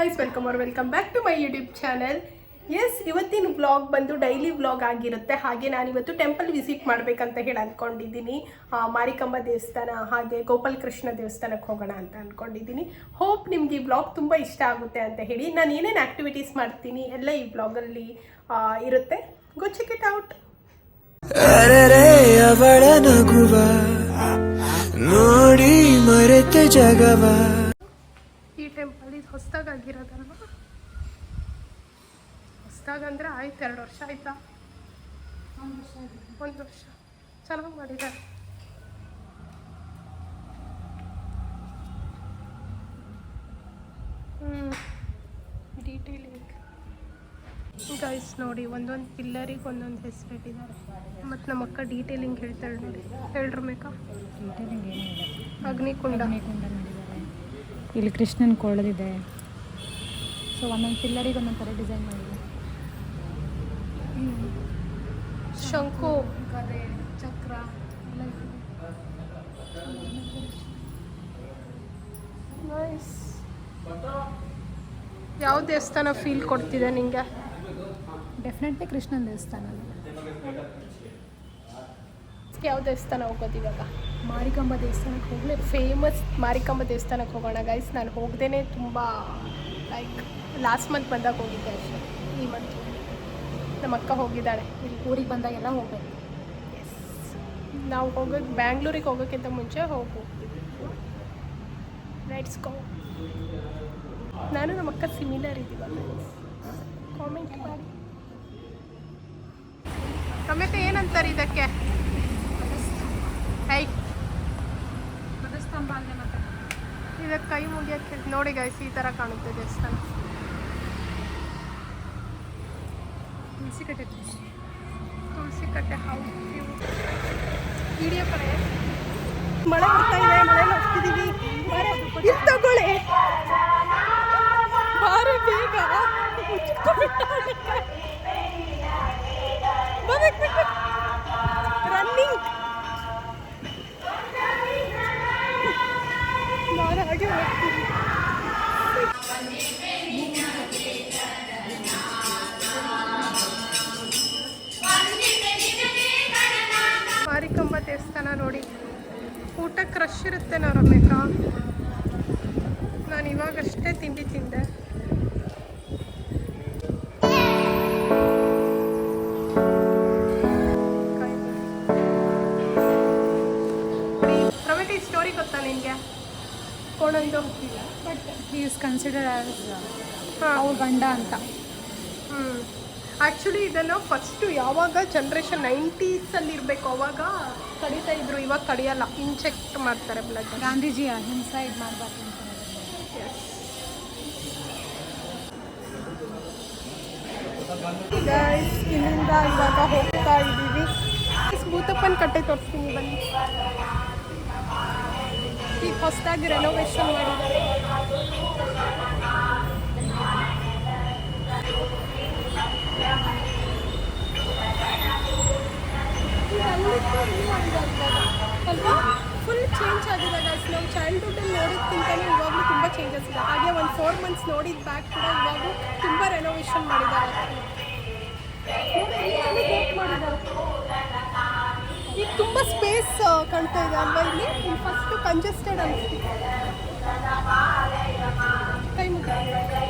Guys, welcome back to my YouTube channel. Yes, ಇವತ್ತಿನ vlog ಬಂದು daily vlog ಆಗಿರುತ್ತೆ. ಹಾಗೆ ನಾನಿವತ್ತು ಟೆಂಪಲ್ ವಿಸಿಟ್ ಮಾಡಬೇಕಂತ ಹೇಳಿ ಅಂದ್ಕೊಂಡಿದ್ದೀನಿ. ಮಾರಿಕಂಬ ದೇವಸ್ಥಾನ ಹಾಗೆ ಗೋಪಾಲ್ ಕೃಷ್ಣ ದೇವಸ್ಥಾನಕ್ಕೆ ಹೋಗೋಣ ಅಂತ ಅಂದ್ಕೊಂಡಿದ್ದೀನಿ. ಹೋಪ್ ನಿಮ್ಗೆ ಈ ವ್ಲಾಗ್ ತುಂಬ ಇಷ್ಟ ಆಗುತ್ತೆ ಅಂತ ಹೇಳಿ. ನಾನು ಏನೇನು ಆ್ಯಕ್ಟಿವಿಟೀಸ್ ಮಾಡ್ತೀನಿ ಎಲ್ಲ ಈ ವ್ಲಾಗಲ್ಲಿ ಇರುತ್ತೆ. ಗೋ ಚೆಕ್ ಇಟ್ ಔಟ್. ಅವಳ ನಗುವ ನೋಡಿ ಮರೆತೆ ಜಗವ. ಈ ಟೆಂಪಲ್ ಇದು ಹೊಸದಾಗಿರೋದಲ್ವ? ಹೊಸದಾಗಂದರೆ ಆಯ್ತು, 2 ವರ್ಷ ಆಯ್ತಾ? 1 ವರ್ಷ. ಚೆನ್ನಾಗಿ ಮಾಡಿದ್ದಾರೆ. ಡೀಟೇಲಿಂಗ್ ಗೈಸ್ ನೋಡಿ, ಒಂದೊಂದು ಪಿಲ್ಲರಿಗೆ ಒಂದೊಂದು ಹೆಸರಿಟ್ಟಿದ್ದಾರೆ. ಮತ್ತು ನಮ್ಮ ಅಕ್ಕ ಡೀಟೇಲಿಂಗ್ ಹೇಳ್ತಾಳೆ ನೋಡಿ. ಹೇಳ್ರಿ ಮೇಕ. ಡೀಟೇಲಿಂಗ್ ಏನಿಲ್ಲ. ಅಗ್ನಿಕುಂಡ ಮಾಡಿದ್ದಾರೆ. ಇಲ್ಲಿ ಕೃಷ್ಣನ ಕೊಳದಿದೆ. ಸೊ ಒಂದೊಂದು ಪಿಲ್ಲರಿಗೆ ಒಂದೊಂದು ಥರ ಡಿಸೈನ್ ಮಾಡಿದೆ. ಶಂಕು, ಗದೆ, ಚಕ್ರ ಎಲ್ಲ ಇದೆ. ನೈಸ್. ಯಾವ ದೇವಸ್ಥಾನ ಫೀಲ್ ಕೊಡ್ತಿದೆ ನಿಮಗೆ? ಡೆಫಿನೆಟ್ಲಿ ಕೃಷ್ಣನ ದೇವಸ್ಥಾನ. ಯಾವ ದೇವಸ್ಥಾನ ಹೋಗೋದು ಇವಾಗ? ಮಾರಿಕಂಬ ದೇವಸ್ಥಾನಕ್ಕೆ ಹೋಗಲೇ ಫೇಮಸ್ ಮಾರಿಕಂಬ ದೇವಸ್ಥಾನಕ್ಕೆ ಹೋಗೋಣ ಗೈಸ್. ನಾನು ಹೋಗ್ದೇ ತುಂಬ ಲೈಕ್ ಲಾಸ್ಟ್ ಮಂತ್ ಬಂದಾಗ ಹೋಗಿದ್ದೆ ಅಷ್ಟೇ. ಈ ಮಂತ್ ನಮ್ಮ ಅಕ್ಕ ಹೋಗಿದ್ದಾಳೆ. ಇಲ್ಲಿ ಊರಿಗೆ ಬಂದಾಗೆಲ್ಲ ಹೋಗ್ಬೇಕು. ಎಸ್, ನಾವು ಹೋಗೋದು ಬ್ಯಾಂಗ್ಳೂರಿಗೆ ಹೋಗೋಕ್ಕಿಂತ ಮುಂಚೆ ಹೋಗ್ಬೋದು. Let's go. ನಾನು ನಮ್ಮ ಅಕ್ಕ ಸಿಮಿಲರ್ ಇದ್ದೀವಲ್ಲ, ಕಾಮೆಂಟ್ ಮಾಡಿ. ಟೊಮೆಟೊ ಏನಂತಾರೆ ಇದಕ್ಕೆ? ಹೈ ಧ್ವಜಸ್ತಂಭ ಅಂದರೆ ಮತ್ತೆ ಇದಕ್ಕೆ ಕೈ ಮುಗಿಯೋಕ್ಕೆ ನೋಡಿ ಗೈಸ್, ಈ ಥರ ಕಾಣುತ್ತೆ ದೇವಸ್ಥಾನ. ತುಳಸಿ ಕಟ್ಟೆ ಹೌದು. ವಿಡಿಯೋ ಕಡೆ ಮಳೆ ಬರ್ತಾ ಇದೆ, ಮಳೆಯಲ್ಲಿ ಹೋಗ್ತಿದ್ದೀವಿ. ಇದು ತಗೊಳ್ಳಿ, ಬಾರೆ ಬೇಗ. ರನ್ನಿಂಗ್ ನಾನು ಹಾಗೆ ಹೋಗ್ತೀನಿ. ಮಾರಿಕಂಬ ದೇವಸ್ಥಾನ ನೋಡಿ. ಊಟಕ್ಕೆ ರಶ್ ಇರುತ್ತೆ ರಮ್ಯಕ್ಕ. ನಾನು ಇವಾಗಷ್ಟೇ ತಿಂಡಿ ತಿಂದೆ. ರಮ್ಯಕ್ಕ, ಈ ಸ್ಟೋರಿ ಗೊತ್ತಾ ನಿನಗೆ? ಕೋಣಂದು but he is considered as ಅವ್ರ ಗಂಡ ಅಂತ. ಆ್ಯಕ್ಚುಲಿ ಇದನ್ನು ಫಸ್ಟು ಯಾವಾಗ ಜನ್ರೇಷನ್ 90s ಇರಬೇಕು ಅವಾಗ ಕಡಿತಾ ಇದ್ರು. ಇವಾಗ ಕಡಿಯಲ್ಲ, ಇಂಜೆಕ್ಟ್ ಮಾಡ್ತಾರೆ ಬ್ಲಡ್. ಗಾಂಧೀಜಿ ಅಹಿಂಸೆ ಇದು ಮಾಡಬಾರ್ದು ಅಂತ. ಗೈಸ್, ಇಲ್ಲಿಂದ ಇವಾಗ ಹೋಗ್ತಾ ಇದ್ದೀವಿ. ಭೂತಪ್ಪನ ಕಟ್ಟೆ ತೋರಿಸ್ತೀನಿ ಬನ್ನಿ. ಈಗ ಹೊಸದಾಗಿ ರೆನೋವೇಷನ್ ಮಾಡಿದ್ದಾರೆ. ಅಲ್ವಾ? ಫುಲ್ ಚೇಂಜ್ ಆಗಿದೆ ಗೈಸ್. ನಾವು ಚೈಲ್ಡ್ಹುಡ್ಡಲ್ಲಿ ನೋಡೋದಕ್ಕಿಂತಲೂ ಇವಾಗಲೂ ತುಂಬ ಚೇಂಜಸ್ ಇದೆ. ಹಾಗೆ ಒಂದು 4 months ನೋಡಿದ ಬ್ಯಾಕ್ ಕೂಡ ಇವಾಗೂ ತುಂಬ ರೆನೋವೇಷನ್ ಮಾಡಿದ್ದಾರೆ. ಈಗ ತುಂಬ ಸ್ಪೇಸ್ ಕಾಣ್ತಾ ಇದೆ ಅಲ್ವಾ? ಇಲ್ಲಿ ಫಸ್ಟು ಕಂಜೆಸ್ಟೆಡ್ ಅನಿಸ್ತಿದೆ. ಕೈ ಮುಗಿ.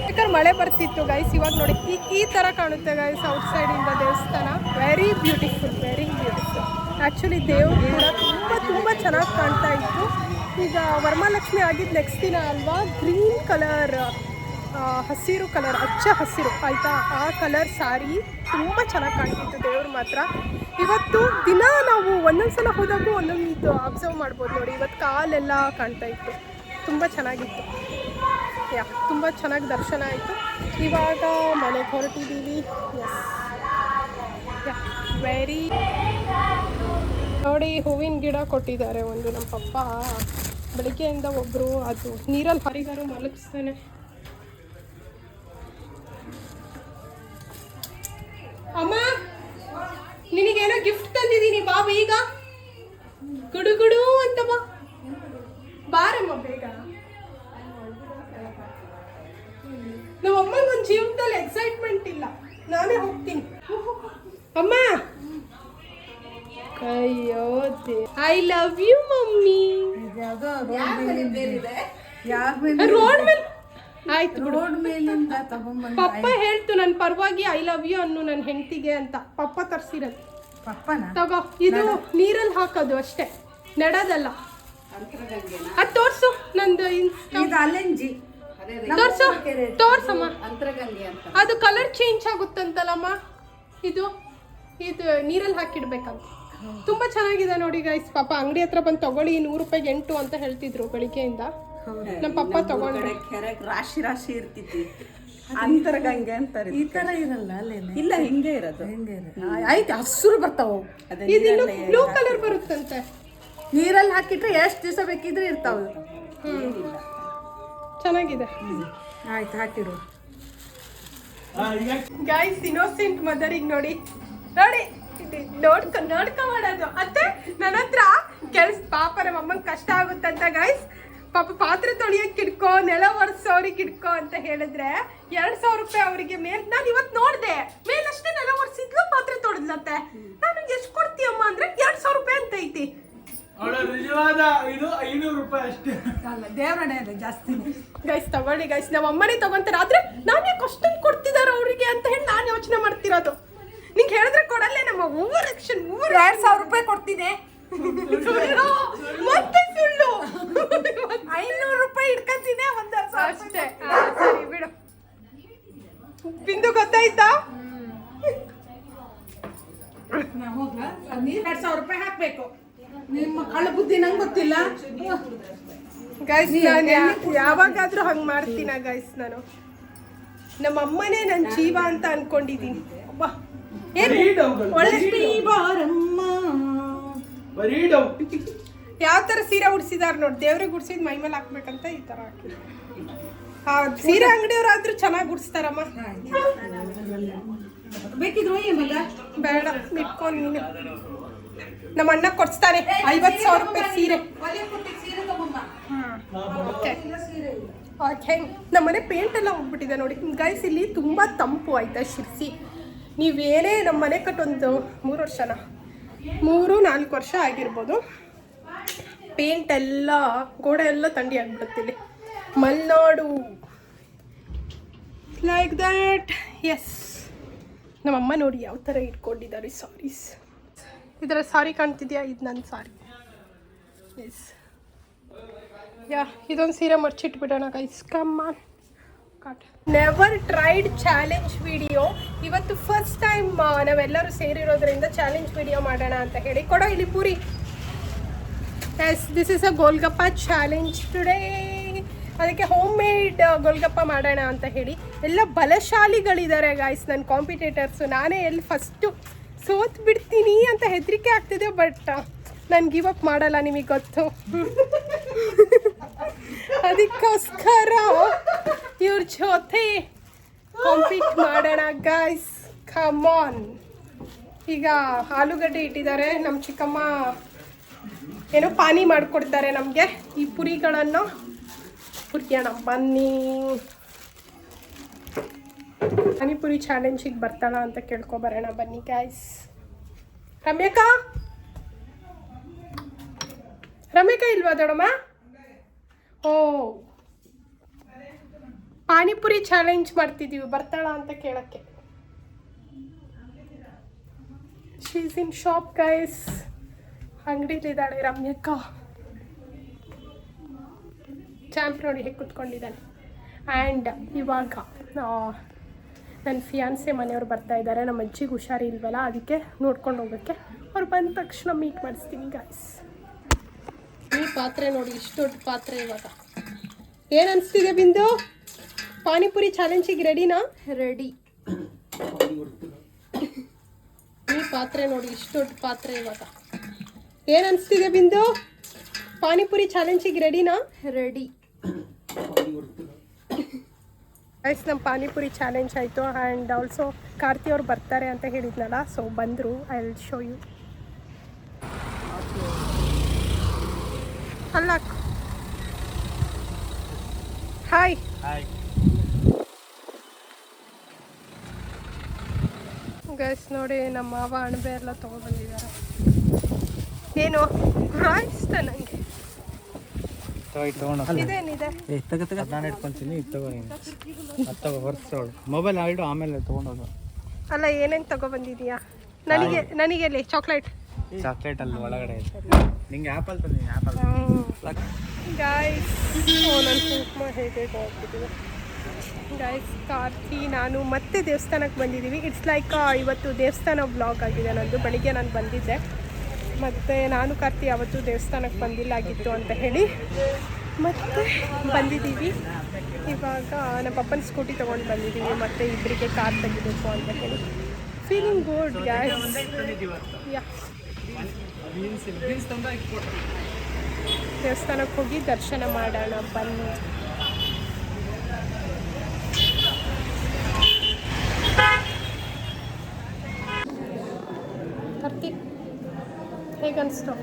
ಯಾಕಂದ್ರೆ ಮಳೆ ಬರ್ತಿತ್ತು ಗೈಸ್. ಇವಾಗ ನೋಡಿ ಈ ಥರ ಕಾಣುತ್ತೆ ಗೈಸ್ ಔಟ್ಸೈಡಿಂದ ದೇವಸ್ಥಾನ. Very beautiful. ಆ್ಯಕ್ಚುಲಿ ದೇವ್ರು ಕೂಡ ತುಂಬ ಚೆನ್ನಾಗಿ ಕಾಣ್ತಾ ಇತ್ತು. ಈಗ ವರಮಹಾಲಕ್ಷ್ಮಿ ಆಗಿದ್ದು ನೆಕ್ಸ್ಟ್ ದಿನ ಅಲ್ವಾ? ಗ್ರೀನ್ ಕಲರ್, ಹಸಿರು ಕಲರ್, ಹಚ್ಚ ಹಸಿರು ಆಯಿತಾ, ಆ ಕಲರ್ ಸಾರಿ ತುಂಬ ಚೆನ್ನಾಗಿ ಕಾಣ್ತಿತ್ತು ದೇವ್ರು ಮಾತ್ರ. ಇವತ್ತು ದಿನ ನಾವು ಒಂದೊಂದು ಸಲ ಹೋದಾಗೂ ಒಂದೊಂದು ಇದು ಅಬ್ಸರ್ವ್ ಮಾಡ್ಬೋದು ನೋಡಿ. ಇವತ್ತು ಕಾಲೆಲ್ಲ ಕಾಣ್ತಾ ಇತ್ತು, ತುಂಬ ಚೆನ್ನಾಗಿತ್ತು. ತುಂಬ ಚೆನ್ನಾಗಿ ದರ್ಶನ ಆಯಿತು. ಇವಾಗ ಮನೆಗೆ ಹೊರಟಿದ್ದೀವಿ. ವೆರಿ ನೋಡಿ, ಹೂವಿನ ಗಿಡ ಕೊಟ್ಟಿದ್ದಾರೆ ಒಂದು. ನಮ್ಮ ಪಪ್ಪ ಬೆಳಿಗ್ಗೆಯಿಂದ ಒಬ್ಬರು ಅದು ನೀರಲ್ಲಿ ಹರಿಗಾರು ಮಲಗಿಸ್ತಾನೆ. ಅಮ್ಮ, ನಿನಗೇನೋ ಗಿಫ್ಟ್ ತಂದಿದ್ದೀನಿ, ಬಾ ಬೇಗ. ಗುಡು ಅಂತ ಬಾರಮ್ಮ ಬೇಗ. ನಮ್ಮ ಅಮ್ಮಂಗೆ ಒಂದು ಜೀವನದಲ್ಲಿ ಎಕ್ಸೈಟ್ಮೆಂಟ್ ಇಲ್ಲ, ನಾನೇ ಹೋಗ್ತೀನಿ. ಅಮ್ಮ ಅಯ್ಯೋ I love you mummy. Road ಮೇಲೆ ಆಯ್ತು ರೋಡ್ ಮೇಲಿಂದ ತಗೊಂಡ್ಬಂದ ಪಪ್ಪ ಹೇಳ್ತು ನನ್ನ ಪರವಾಗಿ ಐ ಲವ್ ಯು ಅನ್ನು ನನ್ನ ಹೆಂಡತಿಗೆ ಅಂತ. ಪಪ್ಪ ತರ್ಸಿರೋದು. ಪಪ್ಪನ ತಗೋ, ಇದು ನೀರಲ್ಲಿ ಹಾಕೋದು ಅಷ್ಟೇ, ನೆಡೋದಲ್ಲ. ಅದು ತೋರ್ಸು ನಂದು ಇದು ಅಲೆಂಜಿ ತೋರ್ಸು, ತೋರ್ಸಮ್ಮ. ಅಂತರಗಂಗೆ ಅಂತ. ಅದು ಕಲರ್ ಚೇಂಜ್ ಆಗುತ್ತಂತಲ್ಲಮ್ಮ. ಇದು ಇದು ನೀರಲ್ಲಿ ಹಾಕಿಡ್ಬೇಕಂತ. ತುಂಬಾ ಚೆನ್ನಾಗಿದೆ ನೋಡಿ ಗೈಸ್. ಪಾಪ ಅಂಗಡಿ ಹತ್ರ ಬಂದು ತಗೊಳ್ಳಿ, 100 ರೂಪಾಯಿಗೆ 8 ಅಂತ ಹೇಳ್ತಿದ್ರು ಬೆಳಿಗ್ಗೆಯಿಂದ. ನಮ್ಮ ಪಪ್ಪ ತಗೊಂಡ್ರೆ ಕೆರೆಗೆ ರಾಶಿ ರಾಶಿ ಇರ್ತಿತ್ತು. ಅಂತರಗಂಗೆ ಅಂತಾರೆ. ಈ ತರ ಇರಲ್ಲ ಅಲ್ಲೇನೆ? ಇಲ್ಲ, ಹಿಂಗೆ ಇರೋದು. ಹಿಂಗೆ ಆಯ್ತು, ಹಸಿರು ಬರ್ತಾವ. ಇದು ಬ್ಲೂ ಕಲರ್ ಬರುತ್ತಂತೆ. ನೀರಲ್ಲಿ ಹಾಕಿಟ್ರೆ ಎಷ್ಟು ದಿವಸ ಬೇಕಿದ್ರೆ ಇರ್ತಾವ. ಚೆನ್ನಾಗಿದೆ. ಆಯ್ತು, ಹಾಕಿರು. ಗೈಸ್, ಇನ್ನೋಸೆಂಟ್ ಮದರಿಗೆ ನೋಡಿ ನೋಡಿ ನೋಡ್ಕೊ ಮಾಡೋದು. ಅತ್ತೆ ನನ್ನ ಹತ್ರ ಪಾಪ ನಮ್ಮ ಅಮ್ಮಂಗೆ ಕಷ್ಟ ಆಗುತ್ತಂತ ಗೈಸ್. ಪಾಪ ಪಾತ್ರೆ ತೊಳಿಯಕ್ಕೆ ಇಡ್ಕೋ, ನೆಲ ಒರೆಸೋರಿಗೆ ಇಡ್ಕೋ ಅಂತ ಹೇಳಿದ್ರೆ 2,000 ರೂಪಾಯಿ ಅವರಿಗೆ ಮೇಲ್. ನಾನು ಇವತ್ತು ನೋಡಿದೆ, ಮೇಲಷ್ಟೇ ನೆಲ ಒರೆಸಿದ್ಲು, ಪಾತ್ರೆ ತೊಳೆದ್ಲತ್ತೆ. ನನಗೆ ಎಷ್ಟು ಕೊಡ್ತೀಯಮ್ಮ ಅಂದ್ರೆ 2,000 ರೂಪಾಯಿ ಅಂತ ಐತಿ. ನಿಜವಾದ ಇದು 500 ರೂಪಾಯಿ ಅಷ್ಟೇ. ದೇವ್ರಣೆ ಅದು ಜಾಸ್ತಿ. ಗೈಸ್ ತಗೊಳ್ಳಿ ಗೈಸ್, ನಮ್ಮ ಅಮ್ಮನೇ ತಗೊಂತಾರೆ. ಆದ್ರೆ ನಾನು ಯಾಕೆ ಅಷ್ಟೊಂದು ಕೊಡ್ತಿದಾರೆ ಅವರಿಗೆ ಅಂತ ಹೇಳಿ ನಾನು ಯೋಚನೆ ಮಾಡ್ತಿರೋದು. ನಿಂಗೆ ಹೇಳಿದ್ರೆ ಕೊಡಲ್ಲೇ ನಮ್ಮ ಓವರ್ ಆಕ್ಷನ್. 2,000 ರೂಪಾಯಿ ಕೊಡ್ತೀನಿ. ಮತ್ತೆ ಸುಳ್ಳು. 500 ರೂಪಾಯಿ ಇಟ್ಕೊಂತೀನಿ, 1,000 ಅಷ್ಟೇ. ಸರಿ ಬಿಡು. ಬಿಂದು ಗೊತ್ತಾಯ್ತಾ? 2,000 ರೂಪಾಯಿ ಹಾಕ್ಬೇಕು. ನಿಮ್ಮ ಕಳ್ಳ ಬುದ್ಧಿ ನಂಗೆ ಗೊತ್ತಿಲ್ಲ. ಗೈಸ್, ನಾನು ಯಾವಾಗಾದ್ರೂ ಹಂಗೆ ಮಾಡ್ತೀನ ಗೈಸ್. ನಾನು ನಮ್ಮ ಅಮ್ಮನೇ ನನ್ನ ಜೀವ ಅಂತ ಅನ್ಕೊಂಡಿದ್ದೀನಿ. ಅಬ್ಬಾ, ಏನು ಒಳ್ಳೆ ಯಾವ ತರ ಸೀರೆ ಉಡ್ಸಿದಾರ ನೋಡಿ. ದೇವ್ರಿಗೆ ಉಡ್ಸಿದ್ ಮೈ ಮೇಲೆ ಹಾಕ್ಬೇಕಂತ ಈ ತರ ಹಾಕಿ. ಸೀರೆ ಅಂಗಡಿಯವ್ರಾದ್ರೂ ಚೆನ್ನಾಗಿ ಉಡ್ಸ್ತಾರಮ್ಮ. ಬೇಕಿದ್ರು ಬೇಡ, ಇಟ್ಕೊಂಡು ನೀನು. ನಮ್ಮ ಅಣ್ಣ ಕೊಡ್ಸ್ತಾನೆ 50,000 ರೂಪಾಯಿ ಸೀರೆ. ಓಕೆ, ನಮ್ಮನೆ ಪೇಂಟ್ ಎಲ್ಲ ಹೋಗ್ಬಿಟ್ಟಿದೆ ನೋಡಿ ಗೈಸ್. ಇಲ್ಲಿ ತುಂಬ ತಂಪು ಆಯ್ತಾ ಶಿರ್ಸಿ. ನೀವೇನೇ ನಮ್ಮ ಮನೆ ಕಟ್ಟೊಂದು 3 ವರ್ಷನ 3-4 ವರ್ಷ ಆಗಿರ್ಬೋದು. ಪೇಂಟ್ ಎಲ್ಲ ಗೋಡೆ ಎಲ್ಲ ಥಂಡಿ ಆಗಿಬಿಡುತ್ತಿಲ್ಲಿ. Malenadu like that. ಎಸ್, ನಮ್ಮಮ್ಮ ನೋಡಿ ಯಾವ ಥರ ಇಟ್ಕೊಂಡಿದ್ದಾರೆ ಸಾರೀಸ್. ಇದರ ಸಾರಿ ಕಾಣ್ತಿದ್ಯಾ? ಇದು ನನ್ನ ಸಾರಿ. ಎಸ್, ಯಾ, ಇದೊಂದು ಸೀರೆ ಮರ್ಚಿಟ್ಬಿಡೋಣ guys. Come on. Never tried challenge video. ಇವತ್ತು ಫಸ್ಟ್ ಟೈಮ್ ನಾವೆಲ್ಲರೂ ಸೇರಿರೋದ್ರಿಂದ ಚಾಲೆಂಜ್ ವಿಡಿಯೋ ಮಾಡೋಣ ಅಂತ ಹೇಳಿ. ಕೊಡೋ ಇಲ್ಲಿ puri. Yes, this is a golgappa challenge today. ಅದಕ್ಕೆ ಹೋಮ್ ಮೇಡ್ ಗೋಲ್ಗಪ್ಪ ಮಾಡೋಣ ಅಂತ ಹೇಳಿ. ಎಲ್ಲ ಬಲಶಾಲಿಗಳಿದ್ದಾರೆ ಗಾಯ್ಸ್ ನನ್ನ ಕಾಂಪಿಟೇಟರ್ಸು. ನಾನೇ ಎಲ್ಲಿ ಫಸ್ಟು ಸೋತ್ ಬಿಡ್ತೀನಿ ಅಂತ ಹೆದರಿಕೆ ಆಗ್ತಿದೆ. ಬಟ್ ನಾನು ಗಿವ್ ಅಪ್ ಮಾಡಲ್ಲ, ನಿಮಗೆ ಗೊತ್ತು. ಅದಕ್ಕೋಸ್ಕರ ಇವ್ರ ಜೊತೆ ಕಾಂಪೀಟ್ ಮಾಡೋಣ ಗಾಯ್ಸ್. Come on. ಈಗ ಆಲೂಗಡ್ಡೆ ಇಟ್ಟಿದ್ದಾರೆ. ನಮ್ಮ ಚಿಕ್ಕಮ್ಮ ಏನೋ ಪಾನಿ ಮಾಡಿಕೊಡ್ತಾರೆ ನಮಗೆ. ಈ ಪುರಿಗಳನ್ನು ಹುರಿಯೋಣ ಬನ್ನಿ. ಪಾನಿಪುರಿ ಚಾಲೆಂಜಿಗೆ ಬರ್ತಾಳ ಅಂತ ಕೇಳ್ಕೊಬರೋಣ ಬನ್ನಿ ಗಾಯ್ಸ್. ರಮ್ಯಕಾ ಇಲ್ವಾ ದೊಡಮ್ಮ? ಓ, ಪಾನಿಪುರಿ ಚಾಲೆಂಜ್ ಮಾಡ್ತಿದ್ದೀವಿ, ಬರ್ತಾಳ ಅಂತ ಕೇಳಕ್ಕೆ. She is in shop guys. ಅಂಗಡಿಲಿದ್ದಾಳೆ ರಮ್ಯಕ್ಕ. ಚಾಂಪ್ ನೋಡಿ ಹೇಗೆ ಕುತ್ಕೊಂಡಿದ್ದಾನೆ. ಆ್ಯಂಡ್ ಇವಾಗ ನನ್ನ ಫಿಯಾನ್ಸೆ ಮನೆಯವ್ರು ಬರ್ತಾ ಇದ್ದಾರೆ. ನಮ್ಮ ಅಜ್ಜಿಗೆ ಹುಷಾರಿಲ್ವಲ್ಲ, ಅದಕ್ಕೆ ನೋಡ್ಕೊಂಡು ಹೋಗೋಕ್ಕೆ. ಅವ್ರು ಬಂದ ತಕ್ಷಣ ಮೀಟ್ ಮಾಡಿಸ್ತೀನಿ ಗಾಯ್ಸ್. ಈ ಪಾತ್ರೆ ನೋಡಿ, ಇಷ್ಟು ದೊಡ್ಡ ಪಾತ್ರೆ. ಇವಾಗ ಏನು ಅನಿಸ್ತಿದೆ ಬಿಂದು? ಪಾನಿಪುರಿ ಚಾಲೆಂಜಿಗೆ ರೆಡಿನಾ? ರೆಡಿ. ಈ ಪಾತ್ರೆ ನೋಡಿ, ಇಷ್ಟು ದೊಡ್ಡ ಪಾತ್ರೆ. ಇವಾಗ ಏನು ಅನಿಸ್ತಿದೆ ಬಿಂದು? ಪಾನಿಪುರಿ ಚಾಲೆಂಜಿಗೆ ರೆಡಿನಾ? ರೆಡಿ. ಗೈಸ್, ನಮ್ಮ ಪಾನಿಪುರಿ ಚಾಲೆಂಜ್ ಆಯಿತು. ಆ್ಯಂಡ್ ಆಲ್ಸೋ ಕಾರ್ತಿ ಅವ್ರು ಬರ್ತಾರೆ ಅಂತ ಹೇಳಿದ್ನಲ್ಲ, ಸೊ ಬಂದರು. I will show you. ಅಲ್ಲ, ಹಾಯ್. ಗೈಸ್ ನೋಡಿ ನಮ್ಮ ಮಾವ ಅಣಬೆ ಎಲ್ಲ ತೊಗೊಬಂದಿದ್ದಾರೆ. ಏನು ರಾಯಿಸ್ತ ನನಗೆ ಇದೇನಿದೆ ನಾನು ಇಟ್ಕೊಂತೀನಿ ಹೊರಸೋಳು ಮೊಬೈಲ್ ಆಲ್ಡು ಆಮೇಲೆ ತೊಗೊಂಡೋದು. ಅಲ್ಲ ಏನೇನು ತೊಗೊಬಂದಿದೀಯಾ? ನನಗೆ ಅಲ್ಲಿ ಚಾಕ್ಲೇಟ್ ಅಲ್ಲಿ ಒಳಗಡೆ ನಿಂಗೆ ಆ್ಯಪಲ್ ತಂದಿನಿ ಆ್ಯಪಲ್. ಗಾಯ್ಸ್ ನನ್ನ ಕುಂಕುಮ ಹೇಗೆ ಹೋಗ್ಬಿಟ್ಟಿದೆ ಗಾಯ್ಸ್. ಕಾರ್ತಿ ನಾನು ಮತ್ತೆ ದೇವಸ್ಥಾನಕ್ಕೆ ಬಂದಿದ್ದೀವಿ. ಇಟ್ಸ್ ಲೈಕ್ ಇವತ್ತು ದೇವಸ್ಥಾನ ಬ್ಲಾಗ್ ಆಗಿದೆ ನಂದು. ಬೆಳಿಗ್ಗೆ ನಾನು ಬಂದಿದ್ದೆ, ಮತ್ತು ನಾನು ಕಾರ್ತಿ ಯಾವತ್ತೂ ದೇವಸ್ಥಾನಕ್ಕೆ ಬಂದಿಲ್ಲಾಗಿತ್ತು ಅಂತ ಹೇಳಿ ಮತ್ತೆ ಬಂದಿದ್ದೀವಿ. ಇವಾಗ ನಮ್ಮ ಪಪ್ಪನ ಸ್ಕೂಟಿ ತೊಗೊಂಡು ಬಂದಿದ್ದೀವಿ, ಮತ್ತು ಇಬ್ಬರಿಗೆ ಕಾರ್ ತೆಗಿಬೇಕು ಅಂತ ಹೇಳಿ. Feeling good guys. ಯಾ ದೇವಸ್ಥಾನಕ್ಕೆ ಹೋಗಿ ದರ್ಶನ ಮಾಡೋಣ ಬನ್ನಿ. ಕಾರ್ತಿ ಹೇಗನ್ನಿಸ್ತು?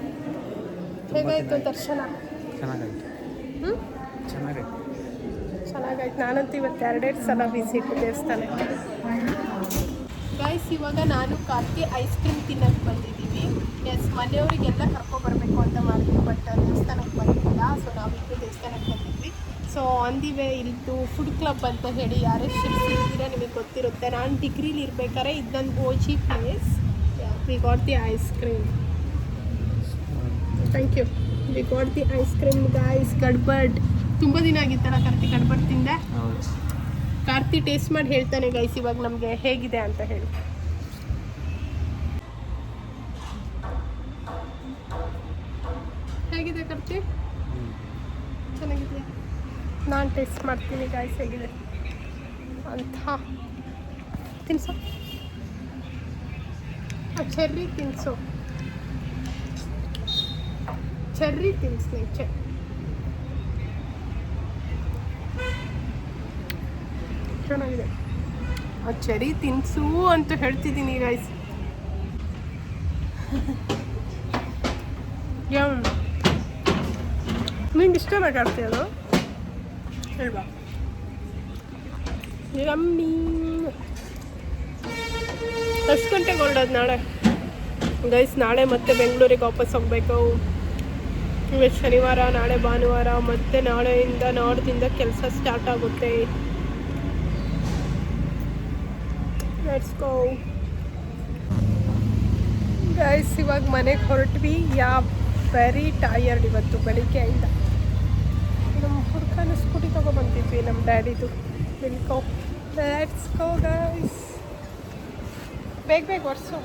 ಹೇಗಾಯಿತು ದರ್ಶನ? ಚೆನ್ನಾಗಾಯ್ತು. ಹ್ಞೂ ಚೆನ್ನಾಗಾಯ್ತು. ನಾನಂತೂ ಇವತ್ತು 2 ಸಲ ವಿಸಿಟ್ ದೇವಸ್ಥಾನಕ್ಕೆ. ಗೈಸ್ ಇವಾಗ ನಾನು ಕಾರ್ತಿ ಐಸ್ ಕ್ರೀಮ್ ತಿನ್ನೋಕ್ಕೆ ಬಂದಿದ್ದೀವಿ. ಎಸ್, ಮನೆಯವರಿಗೆಲ್ಲ ಕರ್ಕೊಬರ್ಬೇಕು ಅಂತ ಮಾಡಿದ್ವಿ, ಬಟ್ ದೇವಸ್ಥಾನಕ್ಕೆ ಬಂದಿಲ್ಲ. ಸೊ ನಾವಿಬ್ಬರು ದೇವಸ್ಥಾನಕ್ಕೆ ಬಂದಿದ್ವಿ. ಸೊ ಆನ್ ದಿ ವೇ ಇಲ್ಲಿದ್ದು ಫುಡ್ ಕ್ಲಬ್ ಅಂತ ಹೇಳಿ ಯಾರೇ ಶಿರ್ಸಿದ್ದೀರಾ ನಿಮಗೆ ಗೊತ್ತಿರುತ್ತೆ. ನಾನು ಡಿಗ್ರೀಲಿ ಇರ್ಬೇಕಾದ್ರೆ ಇದೊಂದು OG place. We got the ice cream. Thank you. We got the ice cream guys. ಗಡ್ಬಡ್ ತುಂಬ ದಿನ ಆಗಿತ್ತಲ್ಲ ಕಾರ್ತಿ ಗಡ್ಬಡ್ ತಿಂದೆ. ಕಾರ್ತಿ ಟೇಸ್ಟ್ ಮಾಡಿ ಹೇಳ್ತಾನೆ ಗೈಸ್ ಇವಾಗ ನಮಗೆ ಹೇಗಿದೆ ಅಂತ ಹೇಳಿ. ಹೇಗಿದೆ ಕಾರ್ತಿ? ಚೆನ್ನಾಗಿದೆ. ನಾನು ಟೇಸ್ಟ್ ಮಾಡ್ತೀನಿ ಗೈಸ್ ಹೇಗಿದೆ ಅಂತ. ತಿನ್ಸು, ಚೆರ್ರಿ ತಿನ್ಸು, ಚೆರ್ರಿ ತಿನ್ಸಿ. ಚೆನ್ನಾಗಿದೆ. ಆ ಚೆರಿ ತಿನ್ಸು ಅಂತ ಹೇಳ್ತಿದ್ದೀನಿ ಗೈಸ್. ನಿಂಗೆ ಇಷ್ಟ ಬೇಕಾಗ್ತಿ ಅದು ಹೇಳ್ಬಾ. ಯಮ್ಮಿ. ಎಷ್ಟು ಗಂಟೆಗೆ ಹೊರಡೋದು ನಾಳೆ ಗೈಸ್? ನಾಳೆ ಮತ್ತೆ ಬೆಂಗಳೂರಿಗೆ ವಾಪಸ್ ಹೋಗಬೇಕು. ಇವತ್ತು ಶನಿವಾರ, ನಾಳೆ ಭಾನುವಾರ, ಮತ್ತು ನಾಳೆಯಿಂದ ನಾಡ್ದಿಂದ ಕೆಲಸ ಸ್ಟಾರ್ಟ್ ಆಗುತ್ತೆ. Let's go guys. ಇವಾಗ ಮನೆಗೆ ಹೊರಟ್ವಿ. ವೆರಿ ಟಯರ್ಡ್ ಇವತ್ತು ಬೆಳಿಗ್ಗೆಯಿಂದ. ನಮ್ಮ ಹುಡುಗನ ಸ್ಕೂಟಿ ತೊಗೊಬಂದಿದ್ವಿ ನಮ್ಮ ಡ್ಯಾಡಿದು. ವಿಲ್ಕೋ. Let's go guys. ಬೇಗ ಒರೆಸು.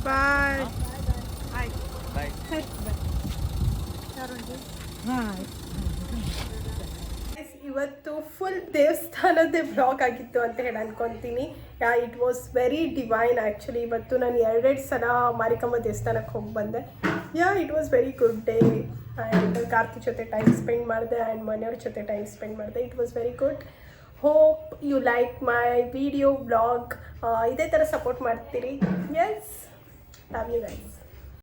ಬಾಯ್. ಇವತ್ತು ಫುಲ್ ದೇವಸ್ಥಾನದೇ ಬ್ಲಾಗ್ ಆಗಿತ್ತು ಅಂತ ಹೇಳಿ ಅನ್ಕೊತೀನಿ. It was very divine actually. ಇವತ್ತು ನಾನು 2 ಸಲ ಮಾರಿಕಮ್ಮ ದೇವಸ್ಥಾನಕ್ಕೆ ಹೋಗಿ ಬಂದೆ. It was very good day. And Karthi ಜೊತೆ ಟೈಮ್ ಸ್ಪೆಂಡ್ ಮಾಡಿದೆ, ಆ್ಯಂಡ್ ಮನೆಯವ್ರ ಜೊತೆ ಟೈಮ್ ಸ್ಪೆಂಡ್ ಮಾಡಿದೆ. It was very good. Hope you like my video blog. ಇದೇ ಥರ ಸಪೋರ್ಟ್ ಮಾಡ್ತೀರಿ. Yes, love you guys.